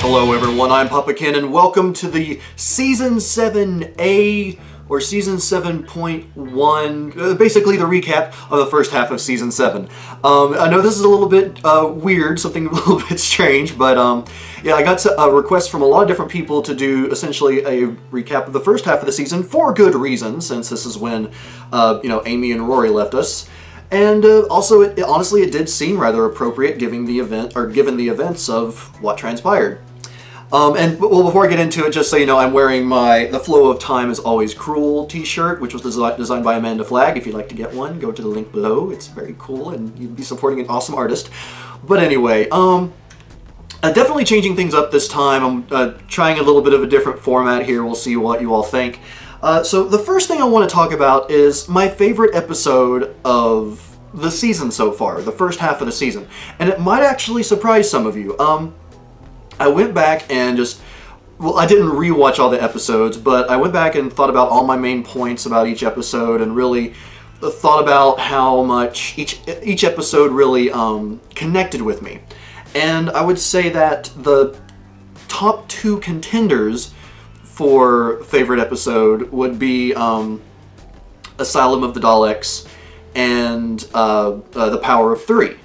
Hello everyone, I'm Papa Kenn and welcome to the Season 7A, or Season 7.1, basically the recap of the first half of Season 7. I know this is a little bit weird, something a little bit strange, but yeah, I got a request from a lot of different people to do essentially a recap of the first half of the season for good reason, since this is when, you know, Amy and Rory left us. And also, honestly, it did seem rather appropriate given the events of what transpired. And well, before I get into it, just so you know, I'm wearing The Flow of Time is Always Cruel t-shirt, which was designed by Amanda Flagg. If you'd like to get one, go to the link below. It's very cool, and you'd be supporting an awesome artist. But anyway, definitely changing things up this time. I'm trying a little bit of a different format here. We'll see what you all think. So the first thing I want to talk about is my favorite episode of the season so far, the first half of the season. And it might actually surprise some of you. I went back and well, I didn't rewatch all the episodes, but I went back and thought about all my main points about each episode and really thought about how much each episode really connected with me. And I would say that the top two contenders for favorite episode would be Asylum of the Daleks and The Power of Three.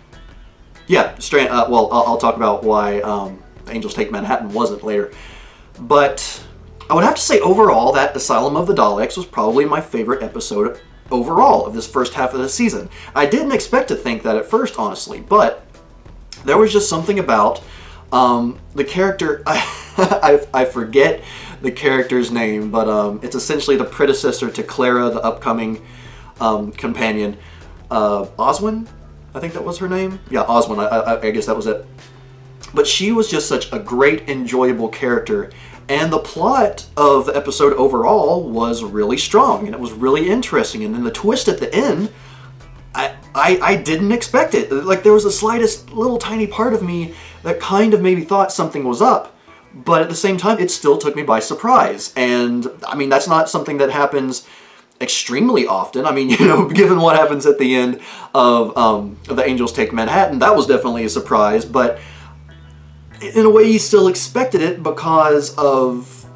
Yeah, well, I'll talk about why Angels Take Manhattan wasn't later. But I would have to say overall that Asylum of the Daleks was probably my favorite episode overall of this first half of the season. I didn't expect to think that at first, honestly, but there was just something about the character. I forget the character's name, but it's essentially the predecessor to Clara, the upcoming companion. Oswin? I think that was her name? Yeah, Oswin. I guess that was it. But she was just such a great, enjoyable character, and the plot of the episode overall was really strong, and it was really interesting, and then the twist at the end, I didn't expect it. Like, there was the slightest little tiny part of me that kind of maybe thought something was up, but at the same time, it still took me by surprise, and, I mean, that's not something that happens extremely often. I mean, you know, given what happens at the end of The Angels Take Manhattan, that was definitely a surprise, but in a way, you still expected it because of,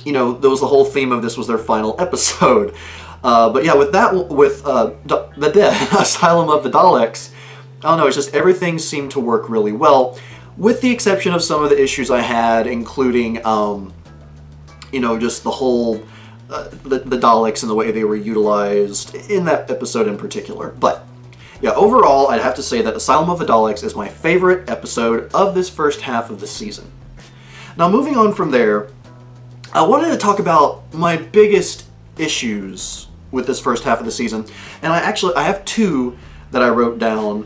you know, there was the whole theme of this was their final episode. But yeah, with the Asylum of the Daleks, I don't know, it's just everything seemed to work really well, with the exception of some of the issues I had, including, you know, just the whole, the Daleks and the way they were utilized in that episode in particular. But yeah, overall, I'd have to say that Asylum of the Daleks is my favorite episode of this first half of the season. Now, moving on from there, I wanted to talk about my biggest issues with this first half of the season, and I have two that I wrote down.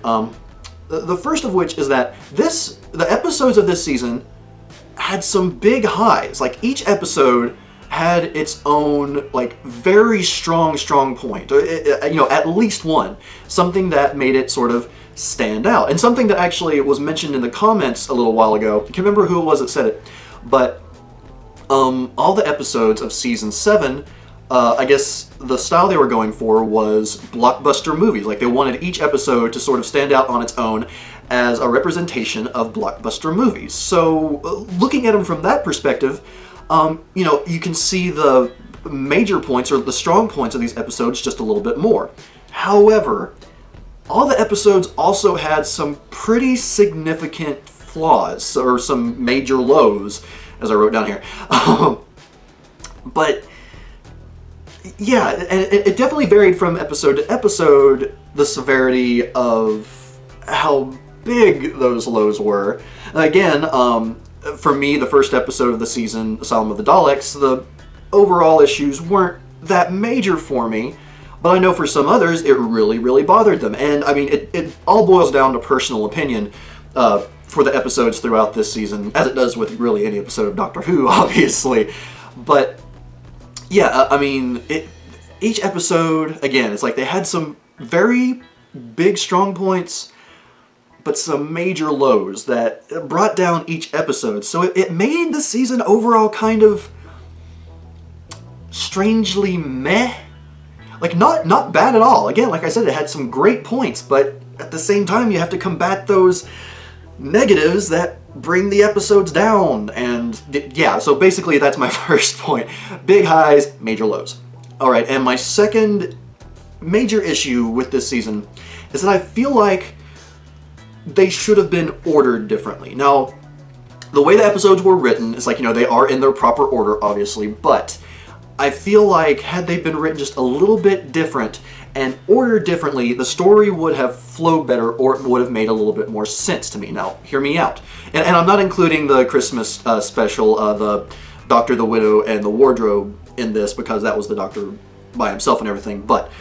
The first of which is that the episodes of this season had some big highs. Like, each episode had its own, like, very strong point, you know, at least one, something that made it sort of stand out, and something that actually was mentioned in the comments a little while ago. I can't remember who it was that said it, but all the episodes of Season 7, I guess the style they were going for was blockbuster movies. Like, they wanted each episode to sort of stand out on its own as a representation of blockbuster movies. So, looking at them from that perspective, you know, you can see the major points, or the strong points of these episodes just a little bit more. However, all the episodes also had some pretty significant flaws, or some major lows, as I wrote down here. But, yeah, and it definitely varied from episode to episode, the severity of how big those lows were. Again, for me, the first episode of the season, Asylum of the Daleks, the overall issues weren't that major for me, but I know for some others it really, really bothered them. And I mean, it all boils down to personal opinion for the episodes throughout this season, as it does with really any episode of Doctor Who, obviously. But yeah, I mean, each episode, again, it's like they had some very big, strong points, but some major lows that brought down each episode. So it made the season overall kind of strangely meh. Like, not bad at all. Again, like I said, it had some great points, but at the same time, you have to combat those negatives that bring the episodes down. And yeah, so basically that's my first point. Big highs, major lows. Alright, and my second major issue with this season is that I feel like they should have been ordered differently. Now, the way the episodes were written is like, you know, they are in their proper order, obviously, but I feel like had they been written just a little bit different and ordered differently, the story would have flowed better, or it would have made a little bit more sense to me. Now, hear me out. And I'm not including the Christmas special, the Doctor, the Widow, and the Wardrobe in this, because that was the Doctor by himself and everything, but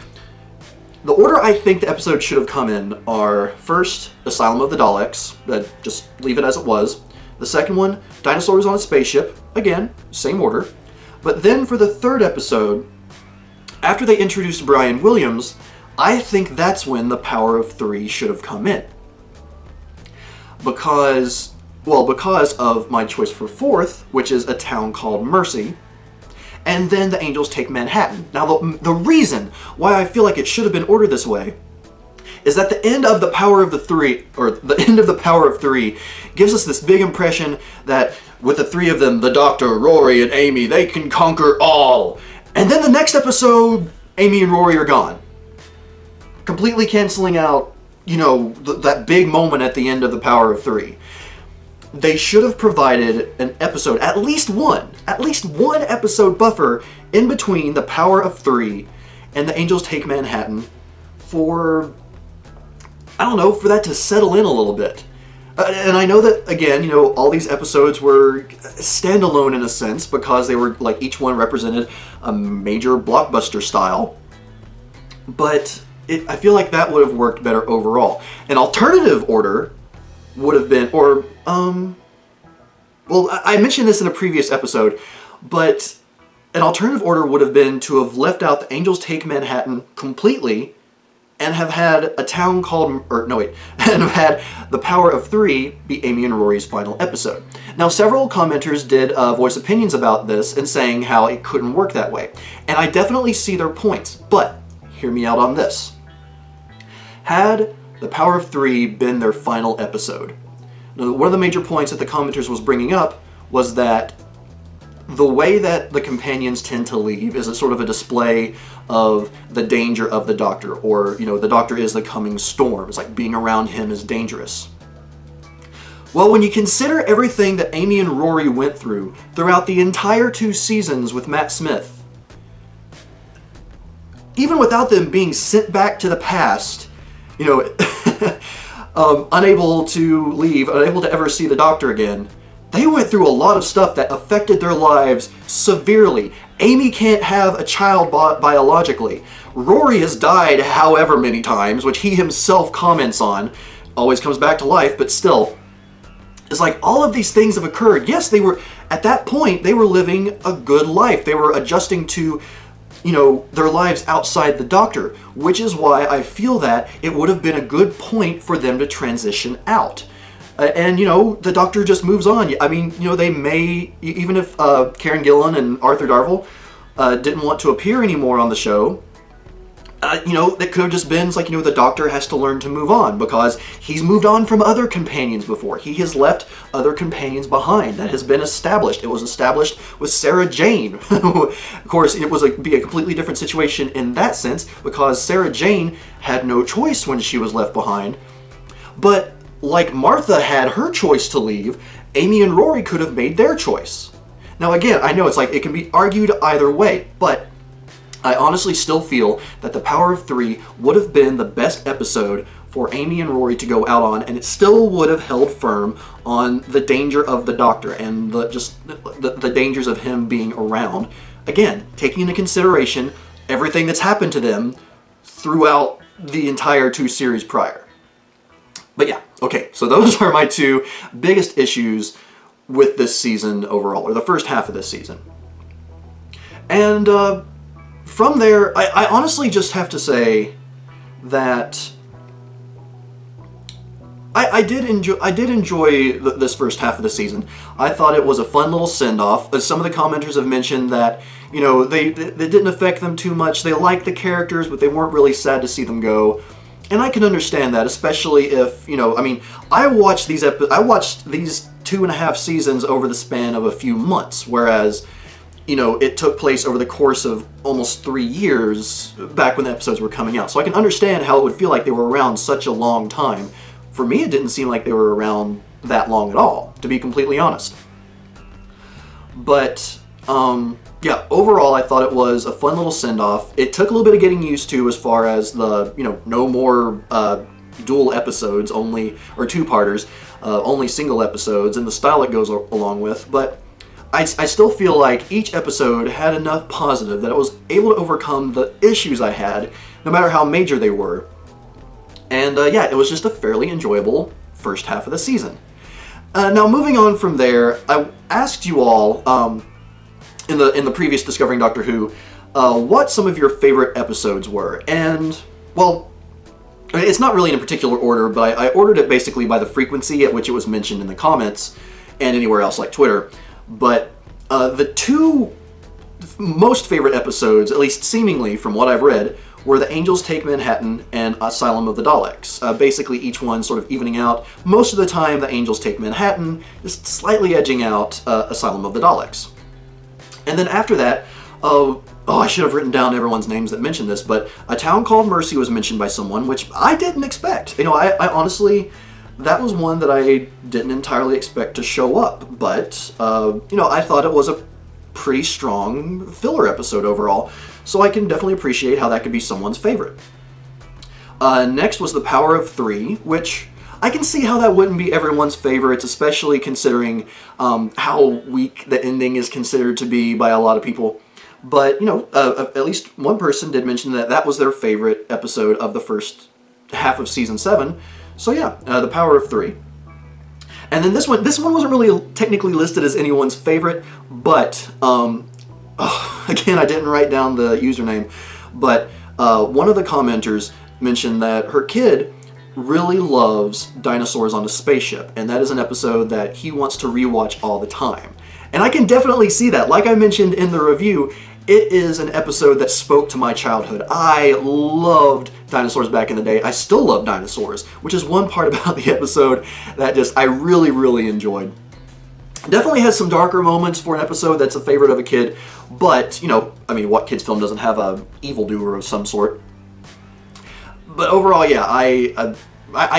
the order I think the episode should have come in are, first, Asylum of the Daleks, just leave it as it was. The second one, Dinosaurs on a Spaceship, again, same order. But then for the third episode, after they introduced Brian Williams, I think that's when the Power of Three should have come in. Because of my choice for fourth, which is A Town Called Mercy, and then the Angels Take Manhattan. Now, the reason why I feel like it should have been ordered this way is that the end of the Power of the Three, or the end of the Power of Three, gives us this big impression that with the three of them, the Doctor, Rory, and Amy, they can conquer all. And then the next episode, Amy and Rory are gone. Completely canceling out, you know, that big moment at the end of the Power of Three. They should have provided an episode, at least one episode buffer in between the Power of Three and the Angels Take Manhattan for, I don't know, for that to settle in a little bit. And I know that, again, you know, all these episodes were standalone in a sense because they were, like, each one represented a major blockbuster style. But I feel like that would have worked better overall. An alternative order would have been, or, well, I mentioned this in a previous episode, but an alternative order would have been to have left out the Angels Take Manhattan completely and have had A Town Called, and have had the Power of Three be Amy and Rory's final episode. Now, several commenters did voice opinions about this and saying how it couldn't work that way. And I definitely see their points, but hear me out on this. Had the Power of Three been their final episode, now, one of the major points that the commenters was bringing up was that the way that the companions tend to leave is a sort of a display of the danger of the Doctor, or, you know, the Doctor is the coming storm. It's like being around him is dangerous. Well, when you consider everything that Amy and Rory went through throughout the entire 2 seasons with Matt Smith, even without them being sent back to the past, you know, unable to leave, unable to ever see the Doctor again, they went through a lot of stuff that affected their lives severely. Amy can't have a child biologically. Rory has died however many times, which he himself comments on. Always comes back to life, but still. It's like all of these things have occurred. Yes, they were, at that point, they were living a good life. They were adjusting to, you know, their lives outside the Doctor, which is why I feel that it would have been a good point for them to transition out. And, you know, the Doctor just moves on. I mean, you know, they may, even if Karen Gillan and Arthur Darvill didn't want to appear anymore on the show, you know, that could have just been, like, you know, the Doctor has to learn to move on because he's moved on from other companions before. He has left other companions behind. That has been established. It was established with Sarah Jane. Of course, it was be a completely different situation in that sense because Sarah Jane had no choice when she was left behind. But like Martha had her choice to leave, Amy and Rory could have made their choice. Now again, I know it's like it can be argued either way, but I honestly still feel that the Power of Three would have been the best episode for Amy and Rory to go out on, and it still would have held firm on the danger of the Doctor and the dangers of him being around. Again, taking into consideration everything that's happened to them throughout the entire 2 series prior. But yeah, okay, so those are my 2 biggest issues with this season overall, or the first half of this season. And from there, I honestly just have to say that I did enjoy this first half of the season. I thought it was a fun little send-off. Some of the commenters have mentioned that, you know, they didn't affect them too much. They liked the characters, but they weren't really sad to see them go. And I can understand that, especially if, you know, I mean, I watched these 2.5 seasons over the span of a few months, whereas, you know, it took place over the course of almost 3 years back when the episodes were coming out. So I can understand how it would feel like they were around such a long time. For me, it didn't seem like they were around that long at all, to be completely honest. But, yeah, overall I thought it was a fun little send-off. It took a little bit of getting used to as far as the, you know, no more dual episodes, only, or two-parters, only single episodes, and the style it goes along with, but I still feel like each episode had enough positive that it was able to overcome the issues I had, no matter how major they were. And yeah, it was just a fairly enjoyable first half of the season. Now moving on from there, I asked you all in the previous Discovering Doctor Who what some of your favorite episodes were, and well, it's not really in a particular order, but I ordered it basically by the frequency at which it was mentioned in the comments and anywhere else like Twitter. But the two most favorite episodes, at least seemingly from what I've read, were The Angels Take Manhattan and Asylum of the Daleks. Basically each one sort of evening out. Most of the time The Angels Take Manhattan, just slightly edging out Asylum of the Daleks. And then after that, oh, I should have written down everyone's names that mentioned this, but A Town Called Mercy was mentioned by someone, which I didn't expect. You know, I honestly, that was one that I didn't entirely expect to show up, but, you know, I thought it was a pretty strong filler episode overall, so I can definitely appreciate how that could be someone's favorite. Next was The Power of Three, which I can see how that wouldn't be everyone's favorites, especially considering how weak the ending is considered to be by a lot of people. But, you know, at least one person did mention that that was their favorite episode of the first half of Season 7. So yeah, The Power of Three. And then this one wasn't really technically listed as anyone's favorite, but, again, I didn't write down the username, but one of the commenters mentioned that her kid really loves Dinosaurs on a Spaceship, and that is an episode that he wants to rewatch all the time. And I can definitely see that. Like I mentioned in the review, it is an episode that spoke to my childhood. I loved dinosaurs back in the day. I still love dinosaurs, which is one part about the episode that just I really, really enjoyed. Definitely has some darker moments for an episode that's a favorite of a kid, but, you know, I mean, what kid's film doesn't have a evildoer of some sort? But overall, yeah, I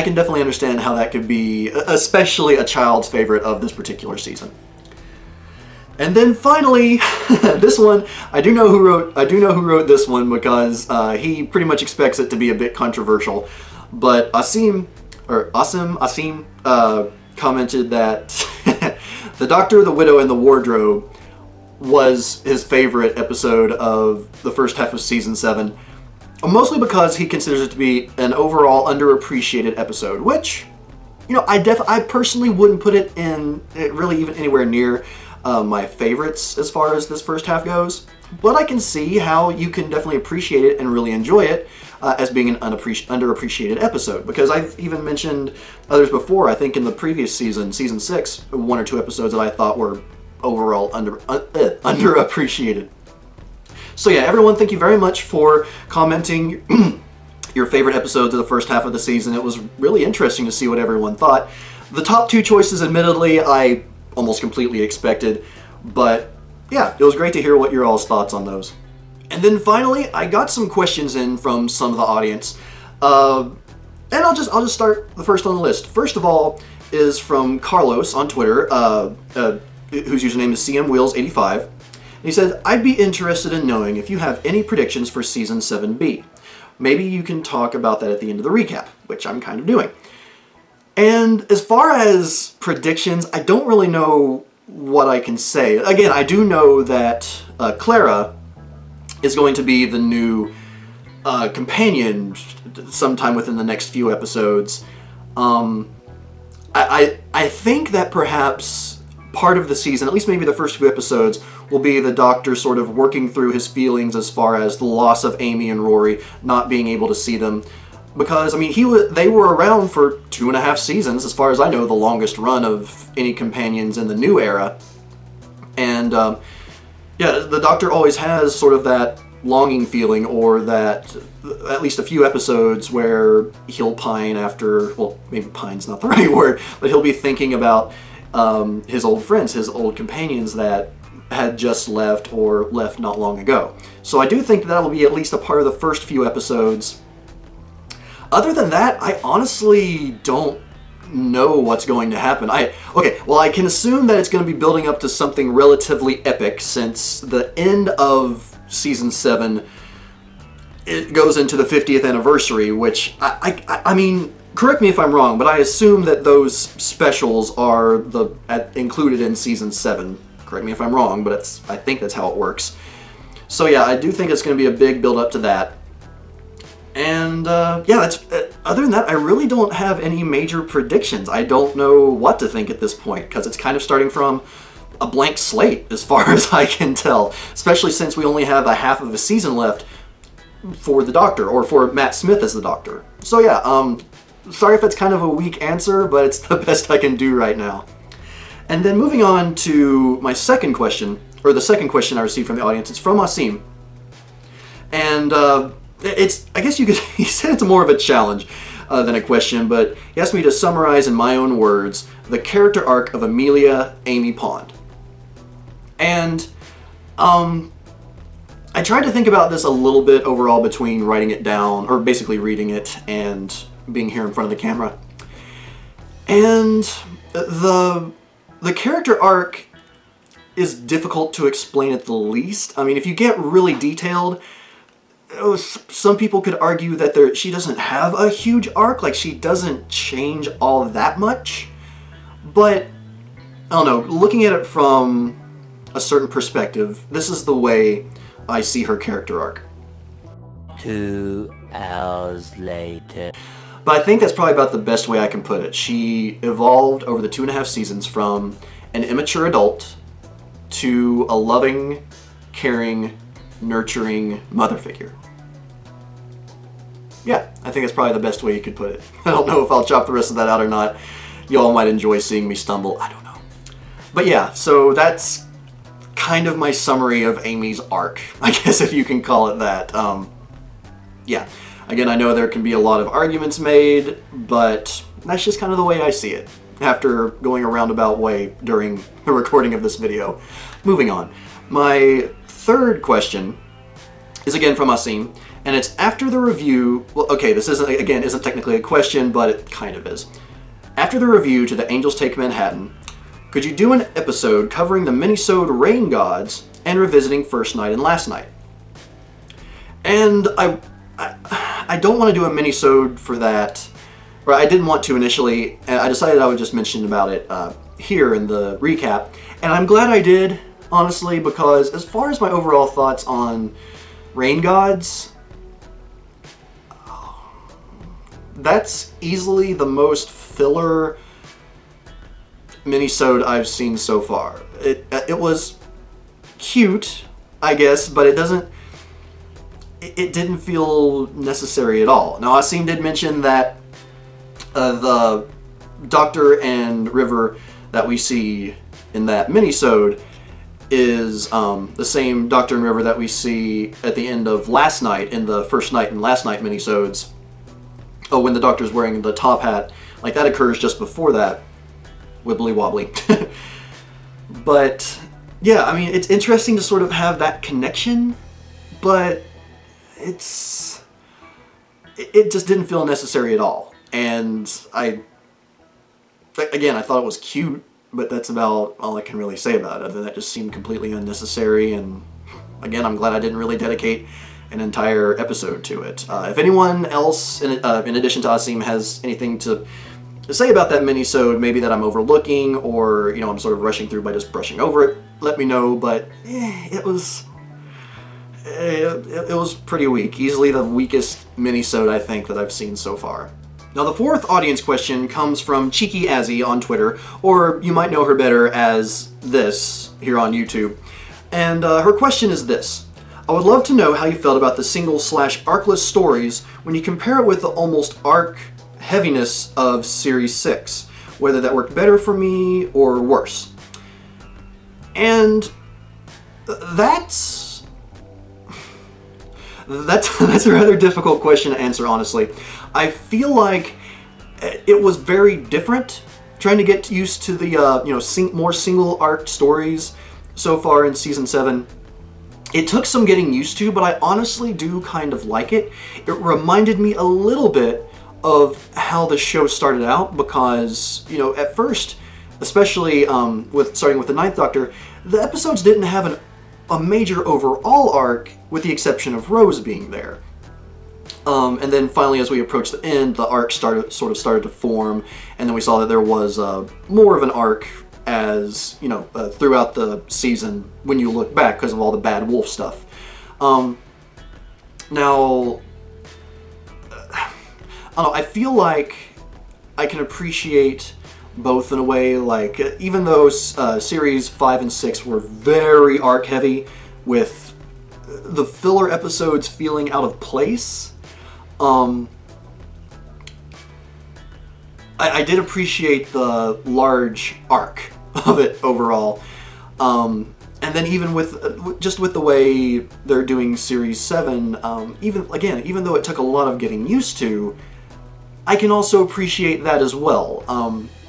can definitely understand how that could be, especially a child's favorite of this particular season. And then finally, this one, I do know who wrote this one because he pretty much expects it to be a bit controversial. But Asim commented that The Doctor, the Widow, and the Wardrobe was his favorite episode of the first half of Season 7. Mostly because he considers it to be an overall underappreciated episode, which, you know, I personally wouldn't put it in really even anywhere near my favorites as far as this first half goes. But I can see how you can definitely appreciate it and really enjoy it as being an underappreciated episode. Because I've even mentioned others before. I think in the previous season, Season 6, 1 or 2 episodes that I thought were overall underappreciated. So yeah, everyone, thank you very much for commenting your favorite episodes of the first half of the season. It was really interesting to see what everyone thought. The top 2 choices, admittedly, I almost completely expected, but yeah, it was great to hear what your all's thoughts on those. And then finally, I got some questions in from some of the audience, and I'll just start the first on the list. First of all is from Carlos on Twitter, whose username is CMWheels85. He said, I'd be interested in knowing if you have any predictions for Season 7B. Maybe you can talk about that at the end of the recap, which I'm kind of doing. And as far as predictions, I don't really know what I can say. Again, I do know that Clara is going to be the new companion sometime within the next few episodes. I think that perhaps part of the season, at least maybe the first few episodes, will be the Doctor sort of working through his feelings as far as the loss of Amy and Rory, not being able to see them. Because, I mean, they were around for 2.5 seasons, as far as I know, the longest run of any companions in the new era. And, yeah, the Doctor always has sort of that longing feeling, or that at least a few episodes where he'll pine after, well, maybe pine's not the right word, but he'll be thinking about his old friends, his old companions that had just left or left not long ago. So I do think that will be at least a part of the first few episodes. Other than that, I honestly don't know what's going to happen. Okay, well, I can assume that it's going to be building up to something relatively epic, since the end of Season 7, it goes into the 50th anniversary, which, I mean, correct me if I'm wrong, but I assume that those specials are included in Season 7. Correct me if I'm wrong, but I think that's how it works. So yeah, I do think it's going to be a big build up to that. And yeah, other than that, I really don't have any major predictions. I don't know what to think at this point, because it's kind of starting from a blank slate as far as I can tell, especially since we only have a half of a season left for the Doctor, or for Matt Smith as the Doctor. So yeah, sorry if it's kind of a weak answer, but it's the best I can do right now. And then moving on to my second question, or the second question I received from the audience. It's from Asim. And I guess you could, he said it's more of a challenge than a question, but he asked me to summarize in my own words the character arc of Amelia Amy Pond. And I tried to think about this a little bit overall between writing it down, or basically reading it, and being here in front of the camera. And the character arc is difficult to explain at the least. I mean, if you get really detailed, some people could argue that she doesn't have a huge arc, like she doesn't change all that much. But, I don't know, looking at it from a certain perspective, this is the way I see her character arc. 2 hours later. But I think that's probably about the best way I can put it. She evolved over the 2.5 seasons from an immature adult to a loving, caring, nurturing mother figure. Yeah, I think that's probably the best way you could put it. I don't know if I'll chop the rest of that out or not. Y'all might enjoy seeing me stumble, I don't know. But yeah, so that's kind of my summary of Amy's arc, I guess, if you can call it that. Yeah, again, I know there can be a lot of arguments made, but that's just kind of the way I see it, after going a roundabout way during the recording of this video. Moving on. My third question is again from Asim, and it's after the review. Well, okay, this isn't technically a question, but it kind of is. After the review to The Angels Take Manhattan, could you do an episode covering the minisode Rain Gods and revisiting First Night and Last Night? And I don't want to do a minisode for that, or I didn't want to initially, and I decided I would just mention about it here in the recap. And I'm glad I did, honestly, because as far as my overall thoughts on Rain Gods, that's easily the most filler minisode I've seen so far. It was cute, I guess, but it didn't feel necessary at all. Now, Asim did mention that the Doctor and River that we see in that minisode is the same Doctor and River that we see at the end of Last Night in the First Night and Last Night minisodes. Oh, when the Doctor's wearing the top hat. Like, that occurs just before that. Wibbly wobbly. But, yeah, I mean, it's interesting to sort of have that connection, but it just didn't feel necessary at all. And again, I thought it was cute, but that's about all I can really say about it. Other than that, just seemed completely unnecessary, and again, I'm glad I didn't really dedicate an entire episode to it. If anyone else, in addition to Asim, has anything to say about that minisode, maybe that I'm overlooking, or, you know, I'm sort of rushing through by just brushing over it, let me know. But it was pretty weak. Easily the weakest minisode, I think, that I've seen so far. Now, the fourth audience question comes from Cheeky Azzy on Twitter, or you might know her better as this here on YouTube. And her question is this: I would love to know how you felt about the single/arcless stories when you compare it with the almost arc heaviness of Series 6, whether that worked better for me or worse. And that's That's a rather difficult question to answer, honestly. I feel like it was very different trying to get used to the more single arc stories so far in season 7. It took some getting used to, but I honestly do kind of like it. It reminded me a little bit of how the show started out, because at first, especially starting with the Ninth Doctor, the episodes didn't have a major overall arc, with the exception of Rose being there. And then finally, as we approached the end, the arc sort of started to form, and then we saw that there was more of an arc as throughout the season when you look back, because of all the Bad Wolf stuff. Now, I don't know, I feel like I can appreciate both in a way. Like, even though series 5 and 6 were very arc heavy, with the filler episodes feeling out of place, I did appreciate the large arc of it overall. And then even with just with the way they're doing series 7, even though it took a lot of getting used to, I can also appreciate that as well.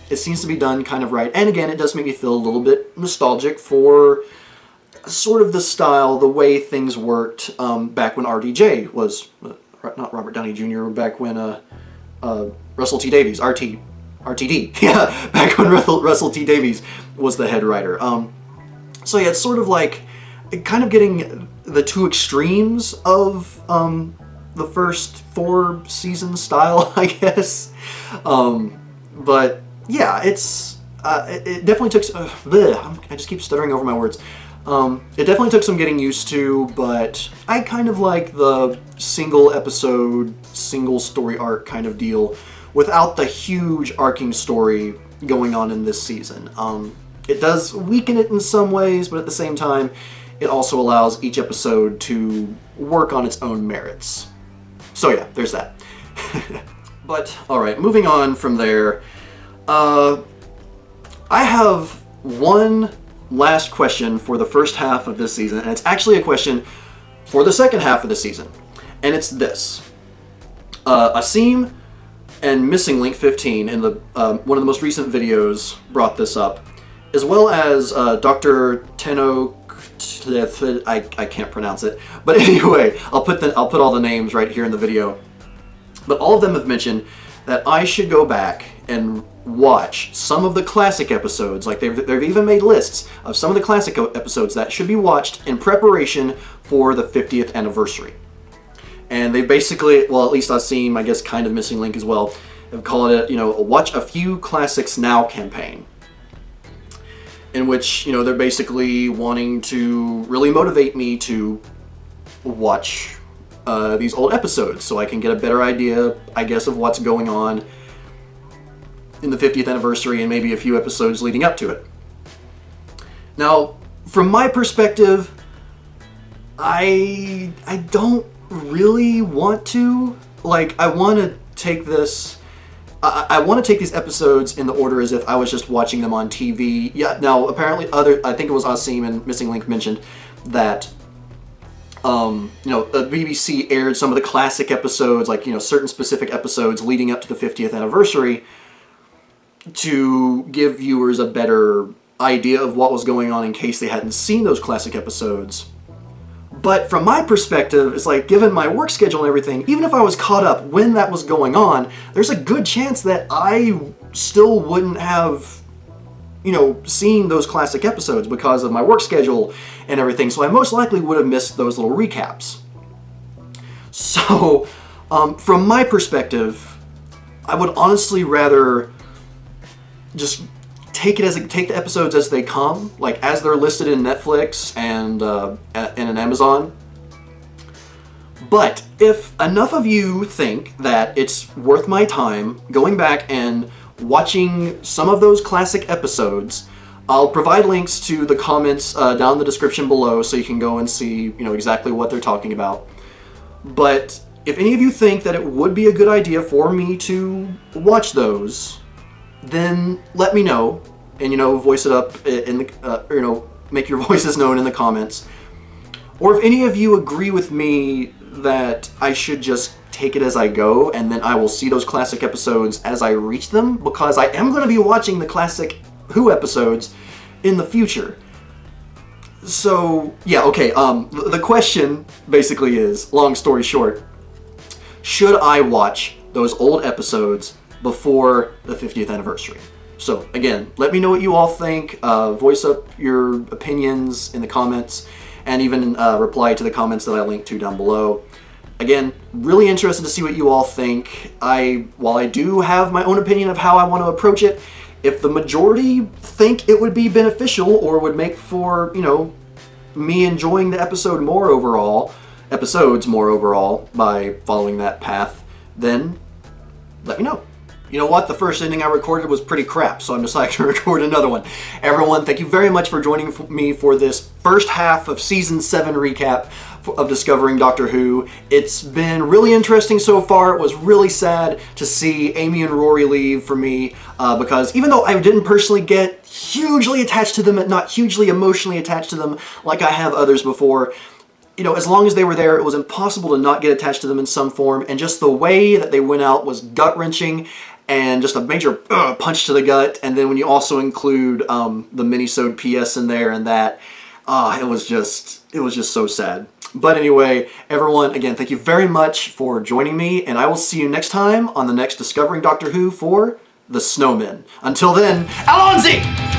It seems to be done kind of right, and again, it does make me feel a little bit nostalgic for sort of the style, the way things worked back when RDJ was, not Robert Downey Jr., back when Russell T. Davies, RTD, yeah, back when Russell T. Davies was the head writer. So yeah, it's sort of like kind of getting the two extremes of the first 4 season style, I guess. But yeah, it definitely took. I just keep stuttering over my words. It definitely took some getting used to, but I kind of like the single episode, single story arc kind of deal, without the huge arcing story going on in this season. It does weaken it in some ways, but at the same time, it also allows each episode to work on its own merits. So yeah, there's that. But, alright, moving on from there, I have one last question for the first half of this season, and it's actually a question for the second half of the season. And it's this. Asim and Missing Link 15 in the one of the most recent videos brought this up, as well as Dr. Tenno, I can't pronounce it, but anyway, I'll put all the names right here in the video. But all of them have mentioned that I should go back and watch some of the classic episodes. Like they've even made lists of some of the classic episodes that should be watched in preparation for the 50th anniversary. And they basically, well, at least I've seen, I guess, kind of Missing Link as well, have called it, a Watch a Few Classics Now campaign, in which, they're basically wanting to really motivate me to watch these old episodes so I can get a better idea, I guess, of what's going on in the 50th anniversary and maybe a few episodes leading up to it. Now, from my perspective, I don't really want to. Like, I want to take this... I want to take these episodes in the order as if I was just watching them on TV. Yeah, now, apparently I think it was Asim and Missing Link mentioned that, the BBC aired some of the classic episodes, like, certain specific episodes leading up to the 50th anniversary to give viewers a better idea of what was going on in case they hadn't seen those classic episodes. But from my perspective, it's like, given my work schedule and everything, even if I was caught up when that was going on, there's a good chance that I still wouldn't have, seen those classic episodes because of my work schedule and everything, so I most likely would have missed those little recaps. So, from my perspective, I would honestly rather just take the episodes as they come, like as they're listed in Netflix and in Amazon. But if enough of you think that it's worth my time going back and watching some of those classic episodes, I'll provide links to the comments down in the description below so you can go and see, exactly what they're talking about. But if any of you think that it would be a good idea for me to watch those, then let me know, and voice it up in the make your voices known in the comments. Or if any of you agree with me that I should just take it as I go, and then I will see those classic episodes as I reach them, because I am going to be watching the classic Who episodes in the future. So, yeah, okay, the question basically is, long story short, should I watch those old episodes before the 50th anniversary? So, again, let me know what you all think, voice up your opinions in the comments, and even reply to the comments that I linked to down below. Again, really interested to see what you all think. While I do have my own opinion of how I want to approach it, if the majority think it would be beneficial or would make for, you know, me enjoying the episodes more overall by following that path, then let me know. You know what? The first ending I recorded was pretty crap, so I'm deciding to record another one. Everyone, thank you very much for joining me for this first half of Season 7 recap of Discovering Doctor Who. It's been really interesting so far. It was really sad to see Amy and Rory leave for me, because even though I didn't personally get hugely attached to them, and not hugely emotionally attached to them like I have others before, you know, as long as they were there, it was impossible to not get attached to them in some form, and just the way that they went out was gut-wrenching, and just a major punch to the gut. And then when you also include the mini-sode PS in there, and that, it was just so sad. But anyway, everyone, again, thank you very much for joining me, and I will see you next time on the next Discovering Doctor Who for The Snowmen. Until then, Alonzi!